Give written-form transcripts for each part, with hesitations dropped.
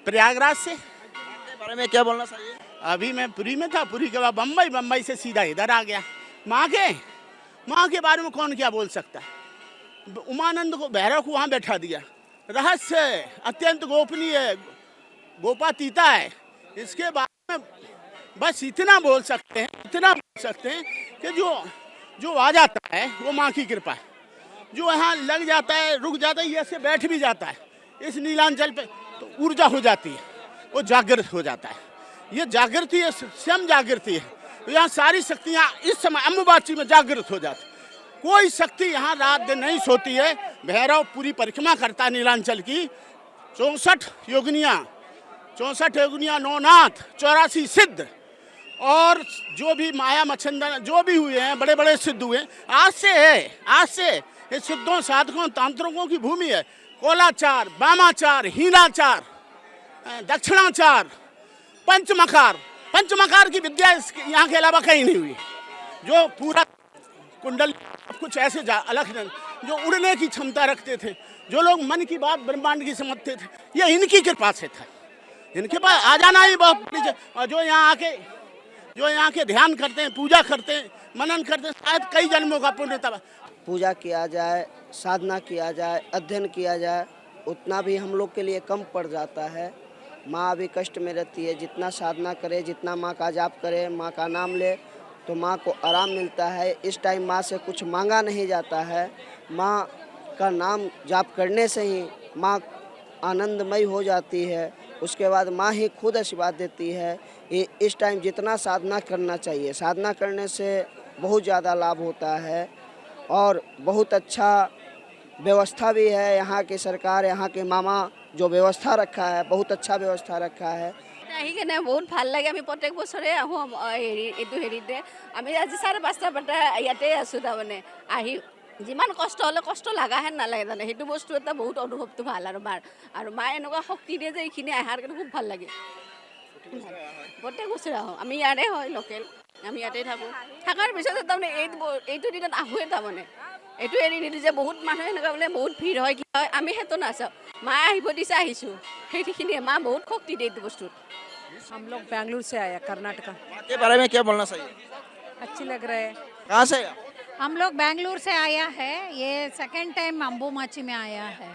प्रयागराज से। के बारे में क्या बोलना चाहिए? अभी मैं पुरी में था, पुरी के बाद बम्बई, बम्बई से सीधा इधर आ गया। माँ के बारे में कौन क्या बोल सकता है। उमानंद को, भैरव को वहाँ बैठा दिया। रहस्य अत्यंत गोपनीय, गोपातीता है। इसके बारे में बस इतना बोल सकते हैं कि जो आ जाता है वो माँ की कृपा है। जो यहाँ लग जाता है, रुक जाता है, ये ऐसे बैठ भी जाता है इस नीलांचल पे, तो ऊर्जा हो जाती है, वो जागृत हो जाता है। ये जागृति है, स्वयं जागृति है। तो यहाँ सारी शक्तियाँ इस समय अम्बुबाची में जागृत हो जाती। कोई शक्ति यहाँ रात दिन नहीं सोती है। भैरव पूरी परिक्रमा करता है नीलांचल की। 64 योगिनियाँ, 9 नाथ, 84 सिद्ध, और जो भी माया मच्छंदन जो भी हुए हैं, बड़े बड़े सिद्ध हुए, आज से ये सिद्धों, साधकों, तांत्रिकों की भूमि है। कोलाचार, वामाचार, हीनाचार, दक्षिणाचार, पंचमकार की विद्या यहाँ के अलावा कहीं नहीं हुई। जो पूरा कुंडल कुछ ऐसे अलग, जो उड़ने की क्षमता रखते थे, जो लोग मन की बात ब्रह्मांड की समझते थे, ये इनकी कृपा से था। इनके पास आ जाना ही बहुत बड़ी चीज़। और जो यहाँ के ध्यान करते हैं, पूजा करते हैं, मनन करते हैं, शायद कई जन्मों का पुण्य तब। पूजा किया जाए, साधना किया जाए, अध्ययन किया जाए, उतना भी हम लोग के लिए कम पड़ जाता है। माँ अभी कष्ट में रहती है। जितना साधना करे, जितना माँ का जाप करे, माँ का नाम ले, तो माँ को आराम मिलता है। इस टाइम माँ से कुछ मांगा नहीं जाता है। माँ का नाम जाप करने से ही माँ आनंदमय हो जाती है। उसके बाद माँ ही खुद आशीर्वाद देती है। इस टाइम जितना साधना करना चाहिए, साधना करने से बहुत ज़्यादा लाभ होता है। और बहुत अच्छा व्यवस्था भी है यहाँ की सरकार, यहाँ के मामा जो व्यवस्था रखा है, बहुत अच्छा व्यवस्था रखा है। আহি কেনে বহুত ভাল লাগে। আমি প্ৰত্যেক বছৰে আহোঁ হেৰিতে। আমি আজি 5:30 পৰা ইয়াতে আছোঁ। তাৰমানে আহি যিমান কষ্ট হ'লে কষ্ট লাগাহেন নালাগে জানে, সেইটো বস্তু এটা বহুত অনুভৱটো ভাল। আৰু মায়ে এনেকুৱা শক্তি দিয়ে যে এইখিনি অহাৰ কাৰণে খুব ভাল লাগে। প্ৰত্যেক বছৰে আহোঁ। আমি ইয়াৰে হয় লোকেল, আমি ইয়াতে থাকোঁ। থকাৰ পিছতে তাৰমানে এইটো দিনত আহোঁৱে। তাৰমানে এইটো এৰি নিদিওঁ যে বহুত মানুহ এনেকুৱা বোলে বহুত ভিৰ হয়, কি হয়, আমি সেইটো নাচাওঁ। মায়ে আহিব দিছে, আহিছোঁ। সেইখিনিয়ে মা বহুত শক্তি দিয়ে এইটো বস্তুত। हम लोग बेंगलुरु से आया, कर्नाटका। माँ के बारे में क्या बोलना चाहिए? अच्छी लग रहा है। कहाँ से? हम लोग बेंगलुरु से आया है। ये सेकंड टाइम अम्बुमाची में आया है।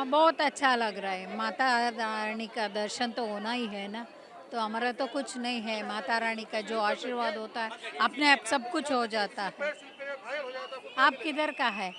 बहुत अच्छा लग रहा है। माता रानी का दर्शन तो होना ही है ना, तो हमारा तो कुछ नहीं है। माता रानी का जो आशीर्वाद होता है, अपने आप सब कुछ हो जाता है। आप किधर का है?